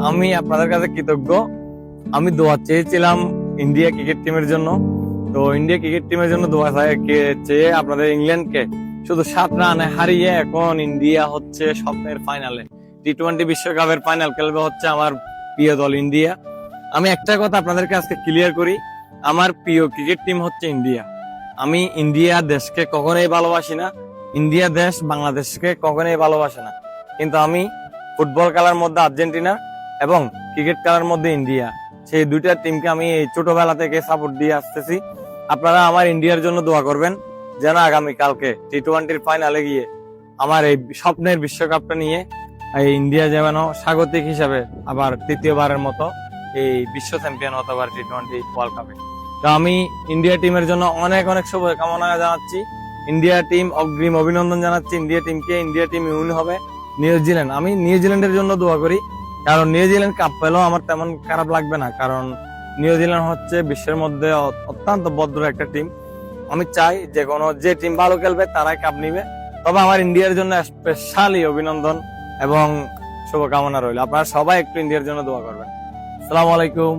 আমি আপনাদের কাছে কৃতজ্ঞ। আমি দোয়া চেয়েছিলাম ইন্ডিয়া ক্রিকেট টিমের জন্য, তো ইন্ডিয়া ক্রিকেট টিমের জন্য দোয়া চেয়ে আপনাদের ইংল্যান্ডকে শুধু 7 রানে হারিয়ে এখন ইন্ডিয়া হচ্ছে স্বপ্নের ফাইনালে, টি-20 বিশ্বকাপের ফাইনাল খেলবে হচ্ছে আমার প্রিয় দল ইন্ডিয়া। আমি একটা কথা আপনাদেরকে আজকে ক্লিয়ার করি, আমার প্রিয় ক্রিকেট টিম হচ্ছে ইন্ডিয়া। আমি ইন্ডিয়া দেশকে কখনোই ভালোবাসি না, ইন্ডিয়া দেশ বাংলাদেশকে কখনোই ভালোবাসে না, কিন্তু আমি ফুটবল খেলার মধ্যে আর্জেন্টিনা এবং ক্রিকেট খেলার মধ্যে ইন্ডিয়া, সেই দুইটা টিমকে আমি এই ছোটবেলা থেকে সাপোর্ট দিয়ে আসতেছি। আপনারা আমার ইন্ডিয়ার জন্য দোয়া করবেন যেন আগামী কালকে টি-20 ফাইনালে গিয়ে আমার এই স্বপ্নের বিশ্বকাপটা নিয়ে এই ইন্ডিয়া যেন স্বাগতিক হিসাবে আবার তৃতীয়বারের মতো এই বিশ্ব চ্যাম্পিয়ন হতে পারে টি-20 ওয়ার্ল্ড কাপে। তো আমি ইন্ডিয়া টিমের জন্য অনেক অনেক শুভকামনা জানাচ্ছি, ইন্ডিয়া টিম অগ্রিম অভিনন্দন জানাচ্ছি ইন্ডিয়া টিমকে। ইন্ডিয়া টিম উইন হবে নিউজিল্যান্ড। আমি নিউজিল্যান্ডের জন্য দোয়া করি, কারণ নিউজিল্যান্ড কাপ পেলেও আমার তেমন খারাপ লাগবে না, কারণ নিউজিল্যান্ড হচ্ছে বিশ্বের মধ্যে অত্যন্ত ভদ্র একটা টিম। আমি চাই যে টিম ভালো খেলবে তারাই কাপ নিবে। তবে আমার ইন্ডিয়ার জন্য স্পেশালি অভিনন্দন এবং শুভকামনা রইল। আপনারা সবাই একটু ইন্ডিয়ার জন্য দোয়া করবেন। আসসালামু আলাইকুম।